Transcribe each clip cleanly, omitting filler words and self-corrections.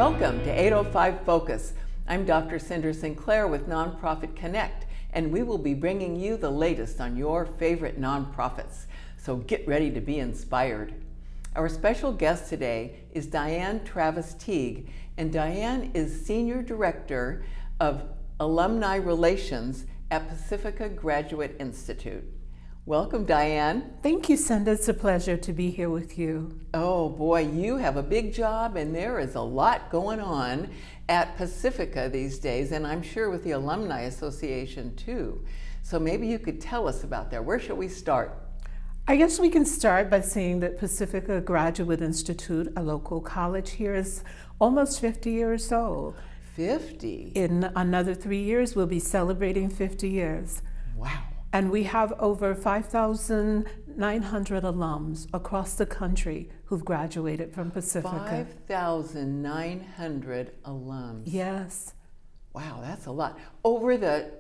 Welcome to 805 Focus. I'm Dr. Cynder Sinclair with Nonprofit Connect, and we will be bringing you the latest on your favorite nonprofits. So get ready to be inspired. Our special guest today is Dianne Travis-Teague, and Dianne is Senior Director of Alumni Relations at Pacifica Graduate Institute. Welcome, Dianne. Thank you, Cynder. It's a pleasure to be here with you. Oh boy, you have a big job, and there is a lot going on at Pacifica these days, and I'm sure with the Alumni Association too. So maybe you could tell us about that. Where should we start? I guess we can start by saying that Pacifica Graduate Institute, a local college here, is almost 50 years old. 50? In another 3 years, we'll be celebrating 50 years. Wow. And we have over 5,900 alums across the country who've graduated from Pacifica. 5,900 alums. Yes. Wow, that's a lot. Over the,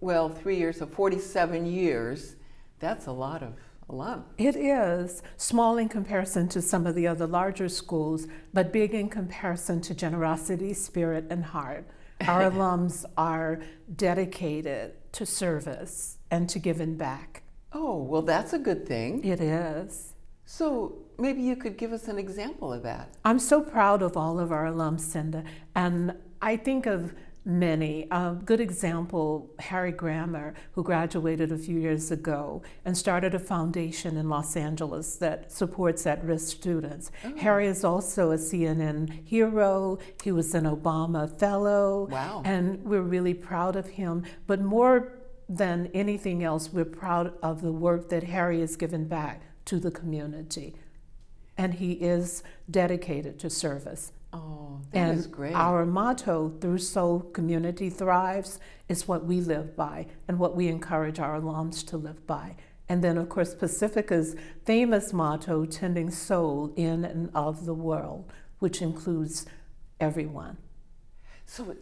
3 years, so 47 years, that's a lot of alum. It is small in comparison to some of the other larger schools, but big in comparison to generosity, spirit, and heart. Our alums are dedicated to service and to giving back. Oh, well, that's a good thing. It is. So maybe you could give us an example of that. I'm so proud of all of our alums, Cynder, and I think of many. A good example, Harry Grammer, who graduated a few years ago and started a foundation in Los Angeles that supports at-risk students. Oh. Harry is also a CNN hero. He was an Obama fellow. Wow. And we're really proud of him. But more than anything else, we're proud of the work that Harry has given back to the community. And he is dedicated to service. Oh, that is great. Our motto, "Through Soul, Community Thrives," is what we live by and what we encourage our alums to live by. And then, of course, Pacifica's famous motto, "Tending Soul in and of the world," which includes everyone. So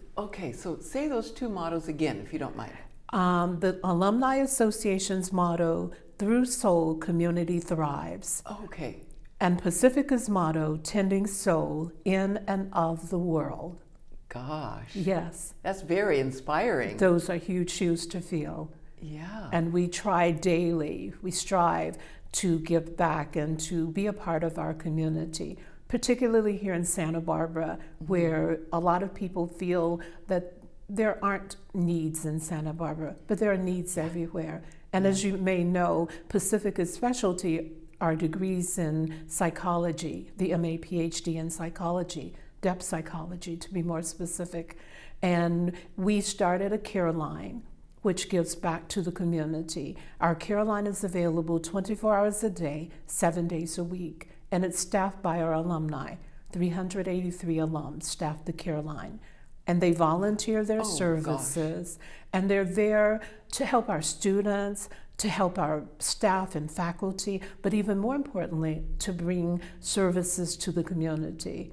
say those two mottos again, if you don't mind. The Alumni Association's motto, "Through Soul, Community Thrives." Okay. And Pacifica's motto, "Tending Soul in and of the world." Gosh. Yes. That's very inspiring. Those are huge shoes to fill. Yeah. And we try daily, we strive to give back and to be a part of our community, particularly here in Santa Barbara, where a lot of people feel that there aren't needs in Santa Barbara, but there are needs everywhere. And as you may know, Pacifica's specialty are degrees in psychology, the MA Ph.D. in psychology, depth psychology to be more specific. And we started a care line, which gives back to the community. Our care line is available 24 hours a day, 7 days a week, and it's staffed by our alumni. 383 alums staff the care line. And they volunteer their services, and they're there to help our students, to help our staff and faculty, but even more importantly, to bring services to the community.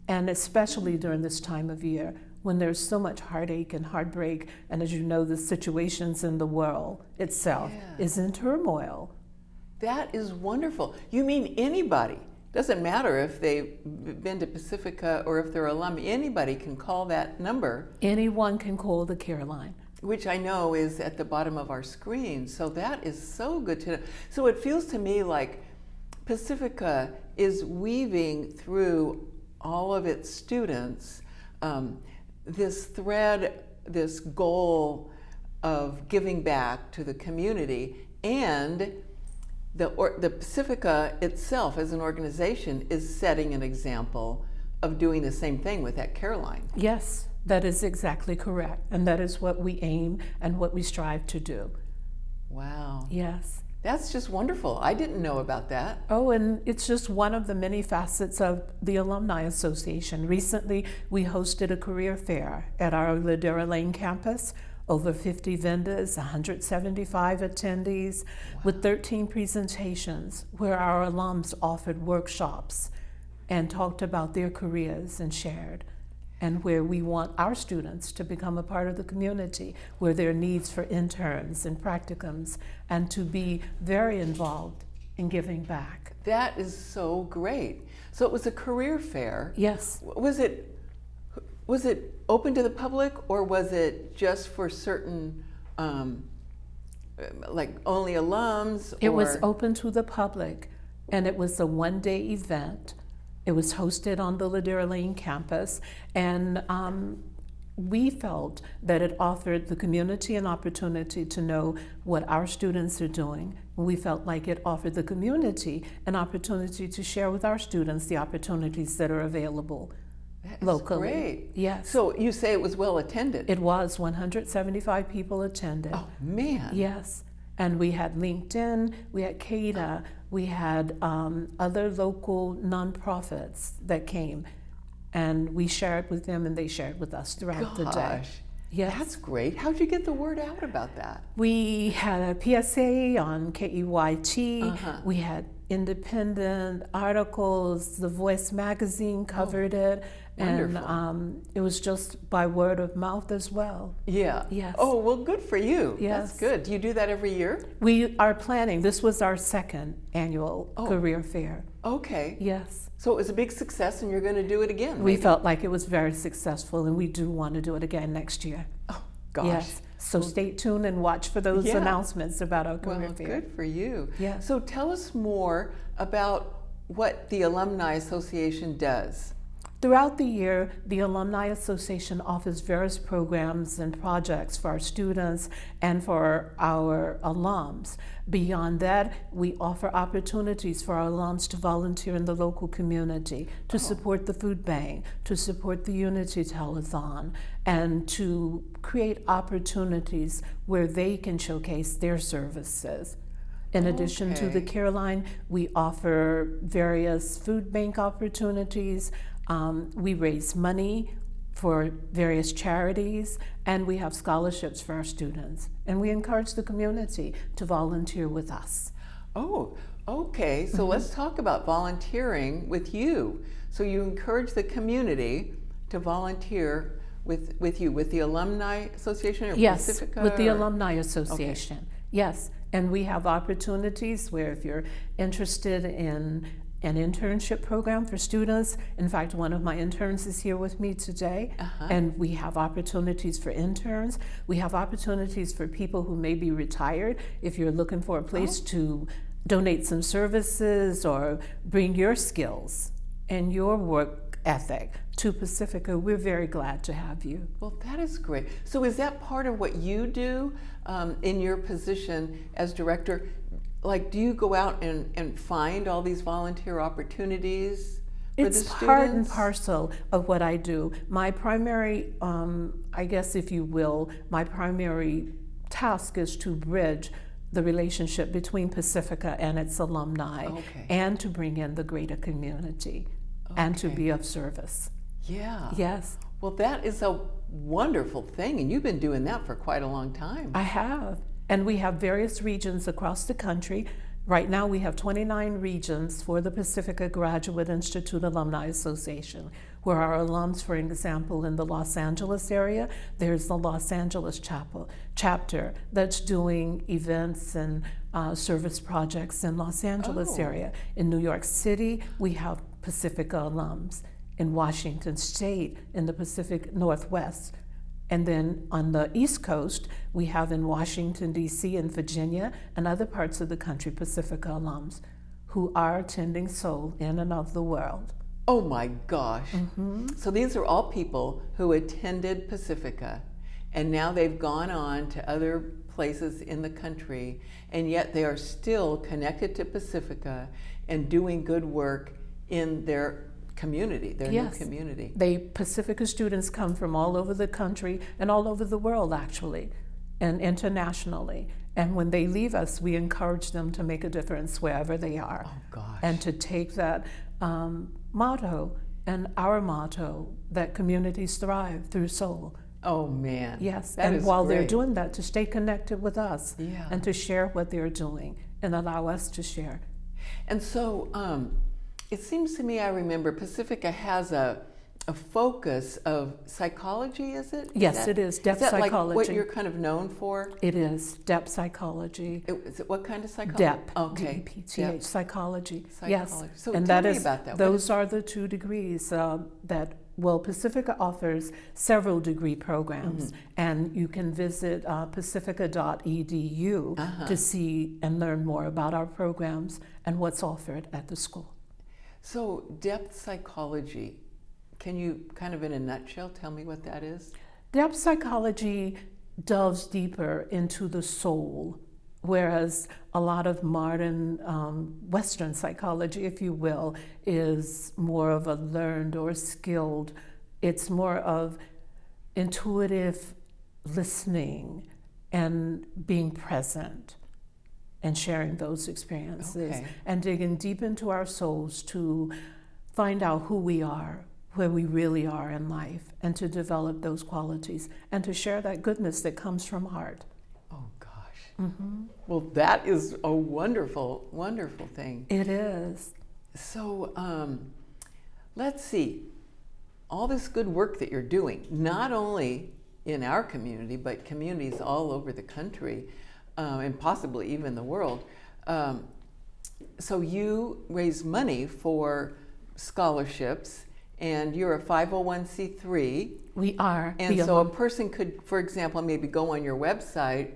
And especially during this time of year, when there's so much heartache and heartbreak, and as you know, the situations in the world itself is in turmoil. That is wonderful. You mean anybody? Doesn't matter if they've been to Pacifica or if they're alum, anybody can call that number. Anyone can call the care line. Which I know is at the bottom of our screen. So that is so good to know. So it feels to me like Pacifica is weaving through all of its students this thread, this goal of giving back to the community, and the Pacifica itself as an organization is setting an example of doing the same thing with that care line. Yes, that is exactly correct. And that is what we aim and what we strive to do. Wow. Yes. That's just wonderful. I didn't know about that. Oh, and it's just one of the many facets of the Alumni Association. Recently, we hosted a career fair at our Ladera Lane campus. Over 50 vendors, 175 attendees, with 13 presentations where our alums offered workshops and talked about their careers and shared, and where we want our students to become a part of the community, where there are needs for interns and practicums, and to be very involved in giving back. That is so great. So it was a career fair. Yes. Was it was it open to the public, or was it just for certain, like only alums? It was open to the public, and it was a one-day event. It was hosted on the Ladera Lane campus, and we felt that it offered the community an opportunity to know what our students are doing. We felt like it offered the community an opportunity to share with our students the opportunities that are available locally. Great. Yes. So you say it was well attended? It was. 175 people attended. Oh, man. Yes. And we had LinkedIn, we had CADA, we had other local nonprofits that came. And we shared with them, and they shared with us throughout the day. Yes. That's great. How'd you get the word out about that? We had a PSA on KEYT. We had independent articles. The Voice magazine covered it. Wonderful. And it was just by word of mouth as well. Yeah. Yes. Oh, well, good for you. Yes. That's good. Do you do that every year? We are planning. This was our second annual career fair. Okay. Yes. So it was a big success, and you're going to do it again. We maybe? felt like it was very successful, and we do want to do it again next year. Oh, gosh. Yes. So stay tuned and watch for those announcements about our career Well, fair. good for you. Yes. So tell us more about what the Alumni Association does. Throughout the year, the Alumni Association offers various programs and projects for our students and for our alums. Beyond that, we offer opportunities for our alums to volunteer in the local community, to support the food bank, to support the Unity Telethon, and to create opportunities where they can showcase their services. In addition to the Care Line, we offer various food bank opportunities. We raise money for various charities, and we have scholarships for our students. And we encourage the community to volunteer with us. Oh, okay. So let's talk about volunteering with you. So you encourage the community to volunteer with you, with the Alumni Association or Pacifica? Yes, with the Alumni Association. Okay. Yes, and we have opportunities where if you're interested in an internship program for students. In fact, one of my interns is here with me today, and we have opportunities for interns. We have opportunities for people who may be retired. If you're looking for a place to donate some services or bring your skills and your work ethic to Pacifica, we're very glad to have you. Well, that is great. So is that part of what you do in your position as director? Like, do you go out and find all these volunteer opportunities for the students? It's part and parcel of what I do. My primary, I guess if you will, my primary task is to bridge the relationship between Pacifica and its alumni, and to bring in the greater community, and to be of service. Yeah. Yes. Well, that is a wonderful thing, and you've been doing that for quite a long time. I have. And we have various regions across the country. Right now we have 29 regions for the Pacifica Graduate Institute Alumni Association, where our alums, for example, in the Los Angeles area, there's the Los Angeles chapter that's doing events and service projects in Los Angeles area. In New York City, we have Pacifica alums. In Washington State, in the Pacific Northwest. And then on the East Coast, we have in Washington, D.C. and Virginia and other parts of the country, Pacifica alums who are attending SOL in and of the world. Oh my gosh. So these are all people who attended Pacifica, and now they've gone on to other places in the country, and yet they are still connected to Pacifica and doing good work in their community, their new community. Pacifica students come from all over the country and all over the world, actually, and internationally. And when they leave us, we encourage them to make a difference wherever they are. Oh gosh. And to take that motto and our motto that communities thrive through SOL. Oh man. Yes, that and is while great. they're doing that, to stay connected with us and to share what they're doing and allow us to share. And so it seems to me, I remember Pacifica has a focus of psychology, is it? Yes, it is. Depth is that psychology. Like what you're kind of known for? It is. Depth psychology. Is it what kind of psychology? Depth. Okay. D-E-P-T-H. Psychology. Psychology. Yes. So and tell that me is, about that. Those are the 2 degrees that well, Pacifica offers several degree programs, and you can visit pacifica.edu to see and learn more about our programs and what's offered at the school. So, depth psychology, can you kind of in a nutshell tell me what that is? Depth psychology delves deeper into the soul, whereas a lot of modern Western psychology, if you will, is more of a learned or skilled. It's more of intuitive listening and being present and sharing those experiences and digging deep into our souls to find out who we are, where we really are in life, and to develop those qualities and to share that goodness that comes from heart. Oh gosh. Well, that is a wonderful, wonderful thing. It is. So let's see, all this good work that you're doing, not only in our community, but communities all over the country, and possibly even the world. So you raise money for scholarships, and you're a 501c3. We are. And so a person could, for example, maybe go on your website,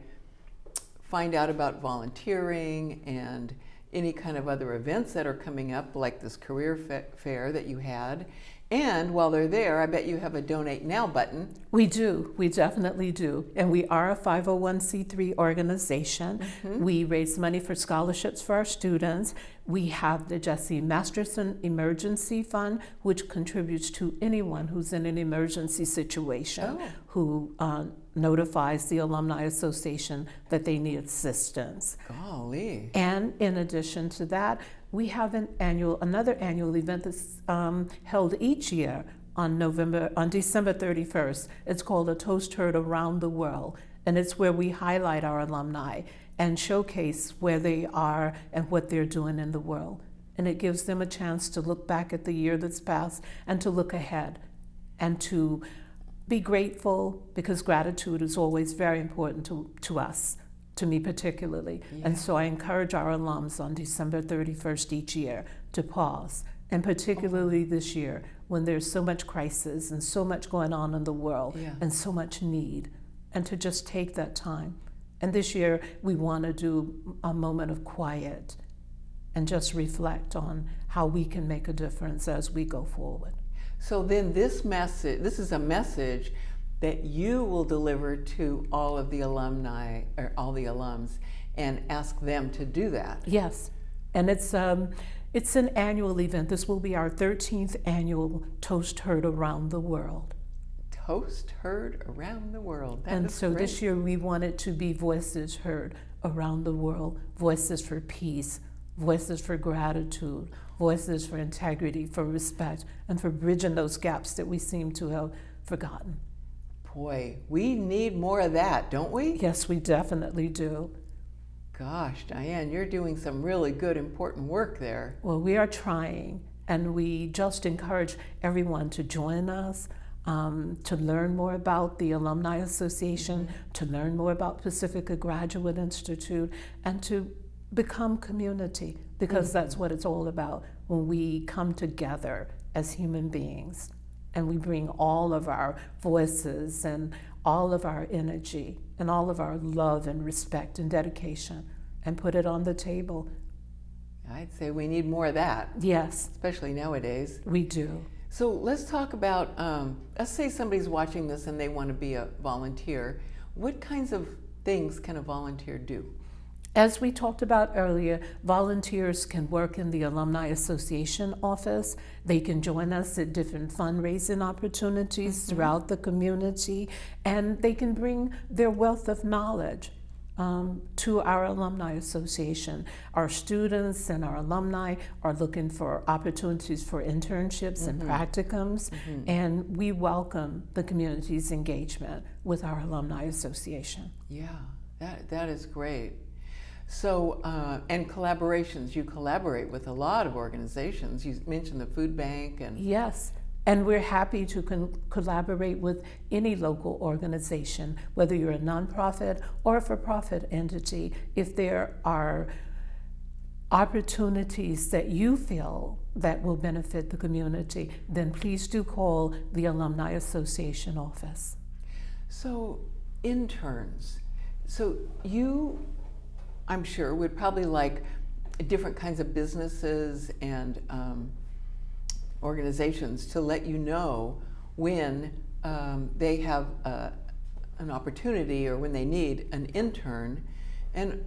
find out about volunteering and any kind of other events that are coming up, like this career fair that you had. And while they're there, I bet you have a Donate Now button. We do. We definitely do. And we are a 501c3 organization. We raise money for scholarships for our students. We have the Jesse Masterson Emergency Fund, which contributes to anyone who's in an emergency situation, who notifies the Alumni Association that they need assistance. Golly. And in addition to that, we have another annual event that's held each year on December 31st. It's called A Toast Heard Around the World, and it's where we highlight our alumni and showcase where they are and what they're doing in the world. And it gives them a chance to look back at the year that's passed and to look ahead and to be grateful, because gratitude is always very important to us. To me particularly. And so I encourage our alums on December 31st each year to pause, and particularly this year when there's so much crisis and so much going on in the world and so much need, and to just take that time. And this year we want to do a moment of quiet and just reflect on how we can make a difference as we go forward. So then this is a message that you will deliver to all of the alumni, or all the alums, and ask them to do that. Yes, and it's an annual event. This will be our 13th annual Toast Heard Around the World. Toast Heard Around the World. And so great. This year we want it to be voices heard around the world, voices for peace, voices for gratitude, voices for integrity, for respect, and for bridging those gaps that we seem to have forgotten. Boy, we need more of that, don't we? Yes, we definitely do. Gosh, Diane, you're doing some really good, important work there. Well, we are trying, and we just encourage everyone to join us, to learn more about the Alumni Association, to learn more about Pacifica Graduate Institute, and to become community, because that's what it's all about when we come together as human beings. And we bring all of our voices and all of our energy and all of our love and respect and dedication and put it on the table. I'd say we need more of that. Yes. Especially nowadays. We do. So let's talk about, let's say somebody's watching this and they want to be a volunteer. What kinds of things can a volunteer do? As we talked about earlier, volunteers can work in the Alumni Association office. They can join us at different fundraising opportunities throughout the community, and they can bring their wealth of knowledge to our Alumni Association. Our students and our alumni are looking for opportunities for internships and practicums, and we welcome the community's engagement with our Alumni Association. Yeah, that is great. So, and collaborations, you collaborate with a lot of organizations. You mentioned the food bank and... Yes, and we're happy to collaborate with any local organization, whether you're a nonprofit or a for-profit entity. If there are opportunities that you feel that will benefit the community, then please do call the Alumni Association office. So, interns. So you, I'm sure, would probably like different kinds of businesses and organizations to let you know when they have an opportunity or when they need an intern. And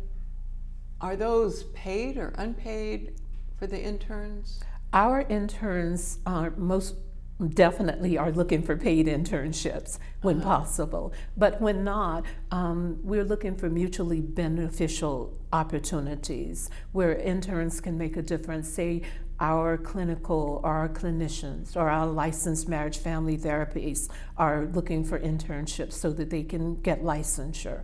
are those paid or unpaid for the interns? Our interns are most definitely are looking for paid internships when possible, but when not, we're looking for mutually beneficial opportunities where interns can make a difference. Say our clinical or our clinicians or our licensed marriage family therapists are looking for internships so that they can get licensure.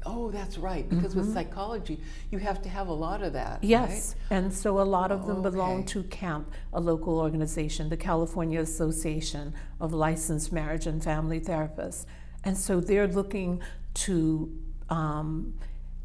Oh, that's right. Because with psychology, you have to have a lot of that. Yes, right? and so a lot of them belong to CAMP, a local organization, the California Association of Licensed Marriage and Family Therapists. And so they're looking to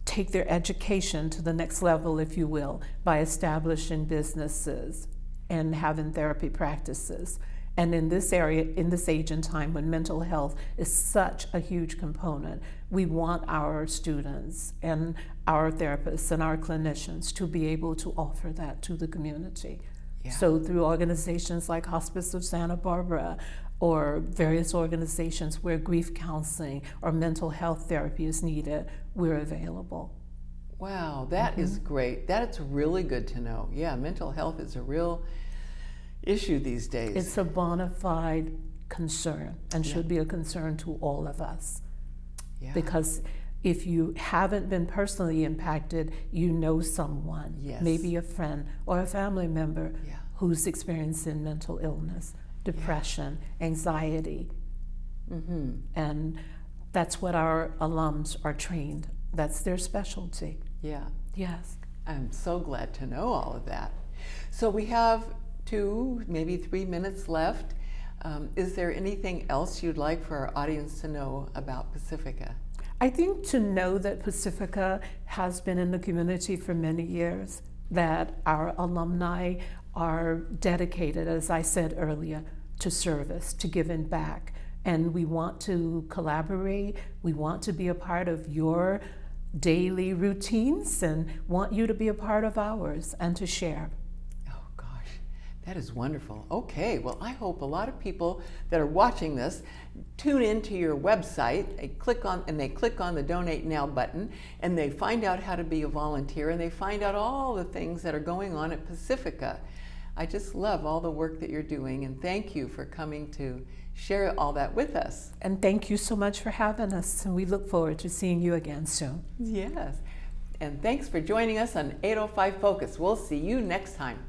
take their education to the next level, if you will, by establishing businesses and having therapy practices. And in this area, in this age and time when mental health is such a huge component, we want our students and our therapists and our clinicians to be able to offer that to the community. Yeah. So through organizations like Hospice of Santa Barbara or various organizations where grief counseling or mental health therapy is needed, we're available. Wow, that is great. That's really good to know. Yeah, mental health is a real issue these days. It's a bona fide concern and should be a concern to all of us. Yeah. Because if you haven't been personally impacted, you know someone, maybe a friend or a family member who's experiencing mental illness, depression, anxiety. And that's what our alums are trained. That's their specialty. Yeah. Yes. I'm so glad to know all of that. So we have 2, maybe 3 minutes left. Is there anything else you'd like for our audience to know about Pacifica? I think to know that Pacifica has been in the community for many years, that our alumni are dedicated, as I said earlier, to service, to giving back. And we want to collaborate, we want to be a part of your daily routines and want you to be a part of ours and to share. That is wonderful. Okay, well, I hope a lot of people that are watching this tune into your website. They click on the Donate Now button, and they find out how to be a volunteer, and they find out all the things that are going on at Pacifica. I just love all the work that you're doing, and thank you for coming to share all that with us. And thank you so much for having us, and we look forward to seeing you again soon. Yes, and thanks for joining us on 805 Focus. We'll see you next time.